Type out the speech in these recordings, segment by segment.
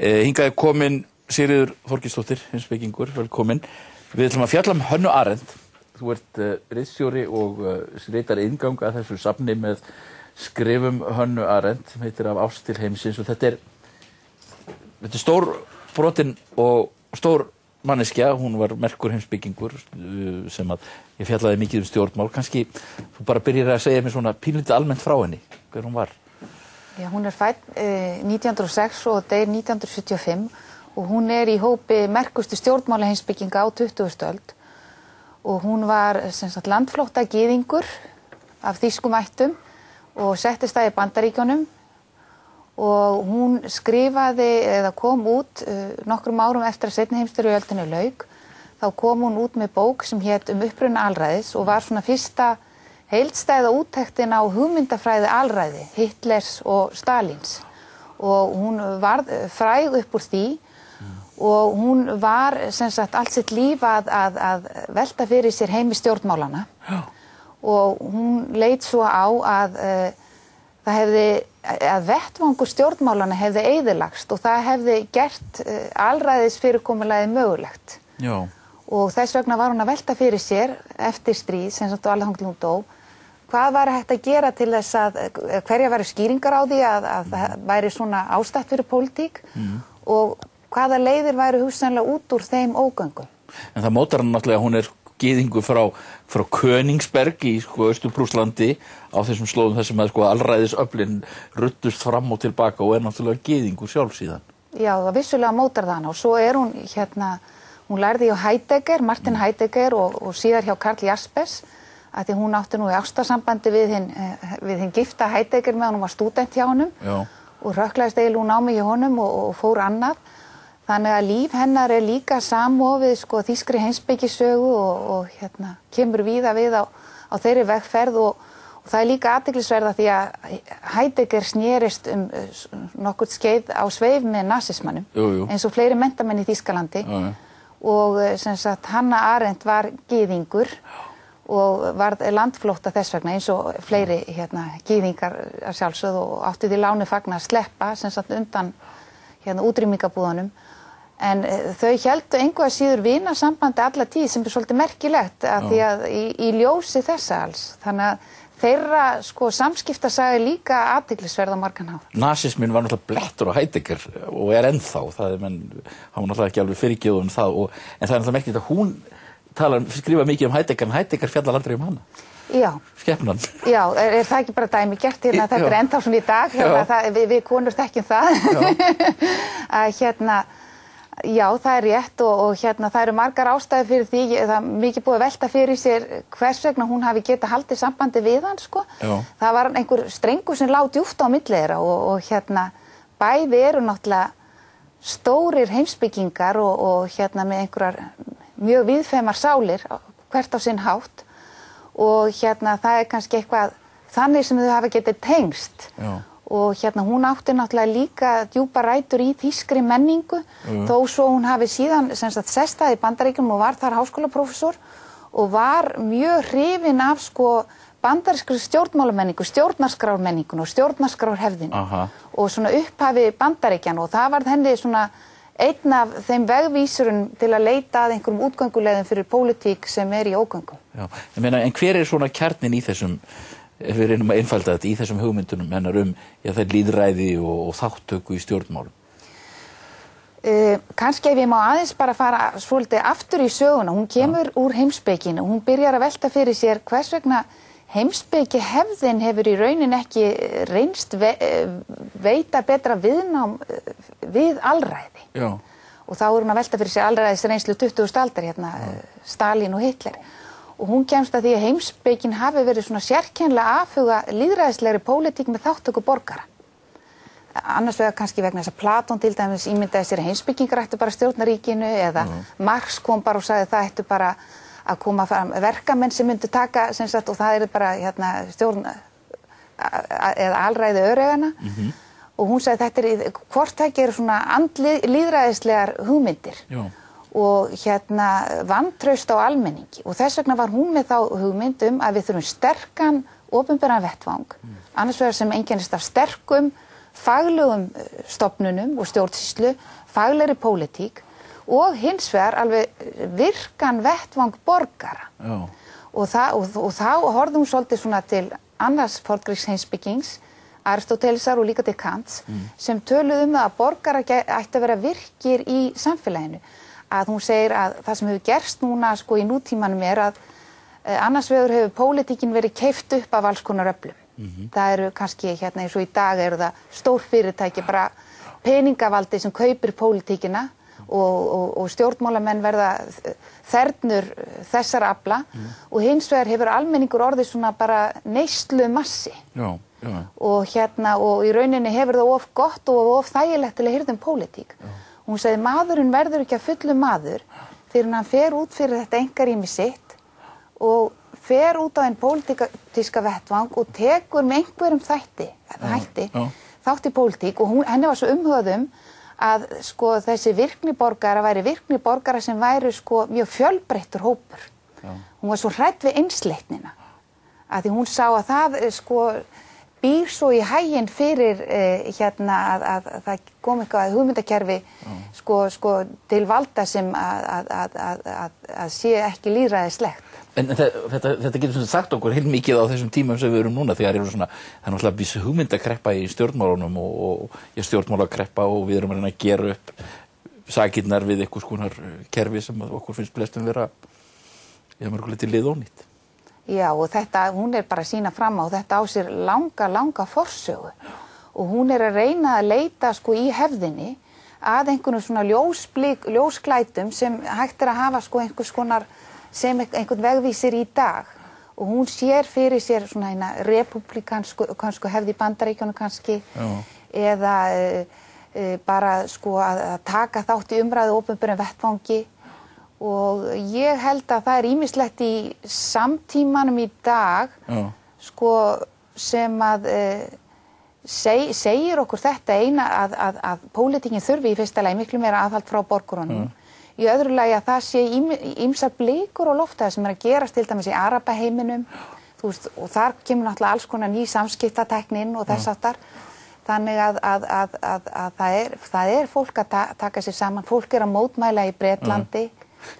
Hingað komin Sigríður Þorgeirsdóttir, heimspekingur, velkomin. Við ætlum að fjalla Hönnu Arendt. Þú ert ritstjóri og ritar inngang að þessu safni með skrifum Hönnu Arendt sem heitir Af ást til heimsins, og þetta er stór brotin og stór manneskja. Hún var merkur heimspekingur sem að ég fjallaði mikið stjórnmál. Kannski þú bara byrjar að segja mér svona pínlítið almennt frá henni, hver hún var. Já, hún fædd 1906 og deyr 1975 og hún í hópi merkustu stjórnmálaheimspekinga á 20. öld og hún var sem sagt landflótta gyðingur af þýskum ættum og settist það í Bandaríkjunum og hún skrifaði eða kom út nokkrum árum eftir að seinni heimsstyrjöldinni lauk. Þá kom hún út með bók sem hét uppruna alræðis og var svona fyrsta heildstæða úttektin á hugmyndafræði alræði Hitlers og Stalins og hún varð fræg upp úr því og hún var sem sagt allt sitt líf að velta fyrir sér heimi stjórnmálana og hún leit svo á að það hefði að vettvangur stjórnmálana hefði eyðilagst og það hefði gert alræðis fyrirkomulagið mögulegt. Já. Og þess vegna var hún að velta fyrir sér eftir stríð sem sagt og alveg þangað til hún dó. Hvað var hægt að gera til þess að hverja væru skýringar á því að það væri svona ástætt fyrir pólitík og hvaða leiðir væru hugsanlega út úr þeim ógöngum. En það mótar hann náttúrulega að hún gyðingur frá Königsberg í Austur-Prússlandi á þessum slóðum þar sem að alræðisöflin ruddust fram og tilbaka og náttúrulega gyðingur sjálf síðan. Já, það vissulega mótar það hana og svo hún hún lærði hjá Heidegger, Martin Heidegger og síðar hjá Karl Jaspers að því hún átti nú í ástarsambandi við hinn gifta Heidegger meðan hún var stúdent hjá honum. Já. Og rökklaðist eiginlega námi hjá honum og fór annað. Þannig að líf hennar líka samofið þýskri heimspekisögu og kemur víða við á þeirri vegferð og það líka athyglisverða því að Heidegger snerist nokkurt skeið á sveif með nasismannum eins og fleiri menntamenn í Þýskalandi og sem sagt Hannah Arendt var gyðingur og var landflótta þess vegna eins og fleiri gyðingar að sjálfsögðu og átti því láni fagna að sleppa sem sagt undan útrýmingabúðunum en þau héldu engu að síður vinasambandi alla tíð sem svolítið merkilegt að því að í ljósi þessa alls þannig að þeirra samskiptasaga líka athyglisverð á margan hátt. Nasisminn var náttúrulega blettur á Heidegger og ennþá, hann var náttúrulega ekki alveg fyrirgefinn um það en það náttúrulega merkilegt að hún skrifa mikið Heidegger en Heidegger fjallar aldrei um hana. Já. Skepnan. Já, það ekki bara dæmigert þetta ennþá svona í dag við konur þekkjum það að já, það rétt og það eru margar ástæður fyrir því það mikið búið að velta fyrir sér hvers vegna hún hafi getað haldið sambandi við hann það var einhver strengur sem lá djúpt á milli þeirra og bæði eru náttúrulega stórir heimspekingar og með einhverjar mjög víðfeðmar sálir hvert á sinn hátt og það kannski eitthvað þannig sem þau hafa getið tengst. Já. Og hún átti náttúrulega líka djúpa rætur í þýskri menningu þó svo hún hafi síðan sest að í Bandaríkjunum og var þar háskólaprófessor og var mjög hrifin af bandarískri stjórnmálamenningu, stjórnarskrármenningun og stjórnarskrárhefðinu og svona upphafi Bandaríkjanna og það var henni svona einn af þeim vegvísurum til að leita að einhverjum útgönguleiðum fyrir pólitík sem í ógöngum. Já, en hver svona kjarninn í þessum ef við reynum að einfalda þetta í þessum hugmyndunum hennar það lýðræði og þáttöku í stjórnmálum? Kannski ef ég má aðeins bara fara svolítið aftur í söguna. Hún kemur úr heimspekinu og hún byrjar að velta fyrir sér hvers vegna heimspeki hefðin hefur í raunin ekki reynst veita betra viðnám við alræði. Já. Og þá hún að velta fyrir sér alræðis reynslu 20. aldar Stalin og Hitler. Og hún kemst að því að heimspekin hafi verið svona sérkennilega aðfuga lýðræðislegri pólitík með þáttöku borgara. Annars vegar kannski vegna þess að Platón til dæmis ímyndaði sér að heimspekingar ættu bara stjórnaríkinu eða Marx kom bara og sagði það ættu bara að koma fram verkamenn sem myndu taka og það bara stjórn eða alræði öreigana og hún sagði þetta hvort tveggja eru svona lýðræðislegar hugmyndir. Já. Og vantraust á almenningi og þess vegna var hún með þá hugmynd að við þurfum sterkan opinberan vettvang, annars vegar sem einkennist af sterkum, faglegum stofnunum og stjórnsýslu, faglegri pólitík og hins vegar alveg virkan vettvang borgara. Já. Og þá horfðum svolítið svona til annars forngrísks heimspekings, Aristótelesar og líka til Kants, sem töluðu það að borgarar ættu að vera virkir í samfélaginu. Að hún segir að það sem hefur gerst núna sko í nútímanum að annars vegar hefur pólitíkin verið keypt upp af alls konar öflum. Það eru kannski eins og í dag eru það stór fyrirtæki, bara peningavaldi sem kaupir pólitíkina og stjórnmálamenn verða þernur þessara afla og hins vegar hefur almenningur orðið svona bara neyslu massi. Já, já. Og og í rauninni hefur það of gott og of þægilegt til að hirða pólitík. Hún sagði maðurinn verður ekki að fullu maður þegar hann fer út fyrir þetta einkarými sitt og fer út á einn pólitíska vettvang og tekur með einhverjum þátt í pólitík og henni var svo umhugað að sko þessi virkniborgara væri virkniborgara sem væri sko mjög fjölbreyttur hópur. Hún var svo hrædd við einsleitnina að því hún sá að það sko býr svo í haginn fyrir að það kom eitthvað hugmyndakerfi sko til valda sem að sé ekki lýðræðislegt. En þetta getur svona sagt okkur heilmikið á þessum tímum sem við erum núna þegar það er náttúrulega viss hugmyndakreppa í stjórnmálunum og stjórnmálakreppa og við erum að reyna að gera upp sakirnar við einhvers konar kerfi sem okkur finnst flestum vera mörgulegt liðónýtt. Já og hún bara að sýna fram á þetta á sér langa forsögu og hún að reyna að leita sko í hefðinni að einhvern svona ljósklætum sem hægt að hafa sko einhvers konar sem einhvern vegvísir í dag og hún sér fyrir sér svona eina republikansku hefð í Bandaríkjunum kannski eða bara sko að taka þátt í umræðu opinberum vettvangi og ég held að það ýmislegt í samtímanum í dag sko sem að segir okkur þetta eina að pólitíkin þurfi í fyrsta lagi miklu meira aðhald frá borgurunum. Í öðru lagi að það sé ýmsar blikur á lofti það sem að gerast til dæmis í Arabaheiminum og þar kemur náttúrulega alls konar ný samskiptatækni inn og þess aftar. Þannig að það fólk að taka sér saman, fólk að mótmæla í Bretlandi.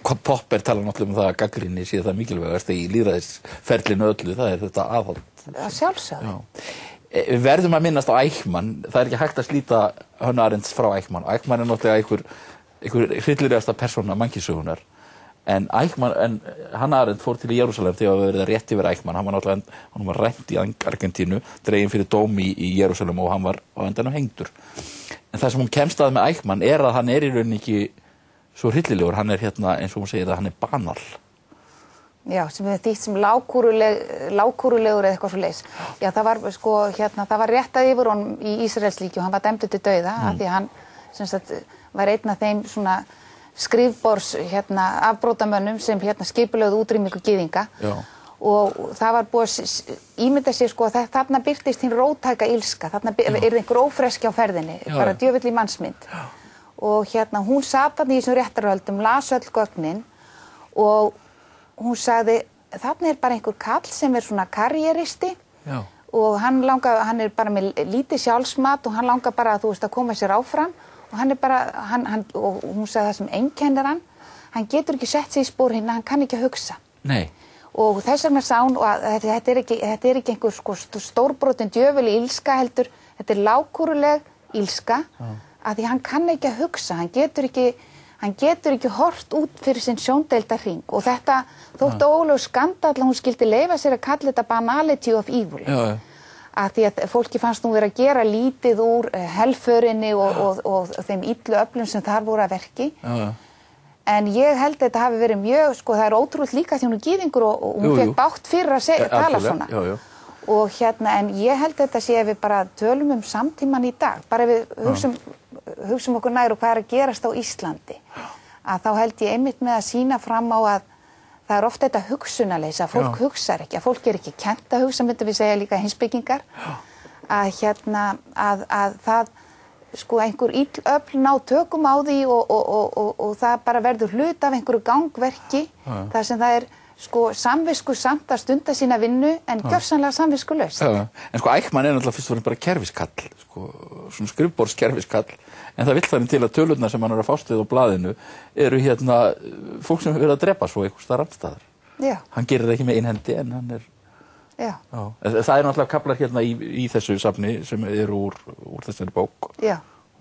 Popper talar náttúrulega það að gagnrýni sé það mikilvægast í lýðræðisferlinu öllu, það þetta aðhald. Sjálfsögðu. Við verðum að minnast á Eichmann, það ekki hægt að slíta Hönnu Arendts frá Eichmann. Eichmann náttúrulega einhver hryllilegasta persóna mannkynssögunnar en Hannah Arendt fór til Jerúsalem þegar það verið rétt yfir Eichmann. Hann var rænt í Argentínu, dreginn fyrir dóm í Jerúsalem og hann var á endanum hengdur. En það sem hún kemst að með Eichmann að hann í rauninni ekki svo hryllilegur, hann eins og hún segir að hann banal. Já, sem þýtt sem lágkúrulegur eða eitthvað svo leys. Já, það var sko það var réttað yfir honum í Ísraelsríki og hann var dæmdur til dauða af því hann sem sagt var einn af þeim svona skrifborðs afbrotamönnum sem skipulögðu útrýmingu gyðinga. Og það var búið að ímynda sér sko að þarna birtist hinn róttæka illska, þarna einhver ófreski á ferðinni, bara djöfull í mannsmynd. Og hún sat þarna í þessum réttarhöldum, las öll gögnin og hún sagði þarna bara einhver kall sem svona karrieristi og hann bara með lítið sjálfsmat og hann langar bara að koma sér áfram og hann bara, og hún sagði það sem einkennir hann getur ekki sett sig í spór hann kann ekki að hugsa. Nei. Og þess vegna sá hún að þetta er ekki einhver sko stórbrotin djöful illska heldur, þetta lágkúruleg illska að því hann kann ekki að hugsa, hann getur ekki hort út fyrir sinn sjóndeilda hring og þetta þótti ólega skandall að hún skildi leyfa sér að kalla þetta banality of evil. Að því að fólki fannst nú vera að gera lítið úr helförinni og þeim illu öflum sem þar voru að verki. En ég held að þetta hafi verið mjög, sko það ótrúlega líka því hún gyðingur og hún fekk bágt fyrir að tala svona. Og en ég held að þetta sé ef við bara tölum samtíman í dag, bara ef við hugsum okkur nær og hvað að gerast á Íslandi, að þá held ég einmitt með að sýna fram á að það ofta þetta hugsunarleysa, fólk hugsar ekki, að fólk ekki kennt að hugsa, myndum við segja líka heimspekingar, að það sko einhver ill öfl ná tökum á því og það bara verður hlut af einhverju gangverki þar sem það sko samviskusamt að stunda sína vinnu en gjörsamlega samviskulaust. En sko Eichmann náttúrulega fyrst og fremst bara kerfiskall, sko, svona skrifborðskerfiskall, en það vill þannig til að tölurnar sem hann að fást við á blaðinu eru fólk sem hefur verið að drepa svo einhvers staðar annars staðar. Já. Hann gerir það ekki með einhendi en hann Já. Það náttúrulega kaflar í þessu safni sem eru úr þessari bók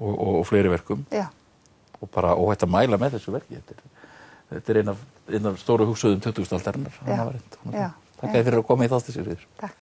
og fleiri verkum. Já. Og bara óhætt að mæla með þessu verki. Þetta er ein af stóru hugsuðum 20. aldarinnar. Já. Takk fyrir að koma í þátt þessu. Takk.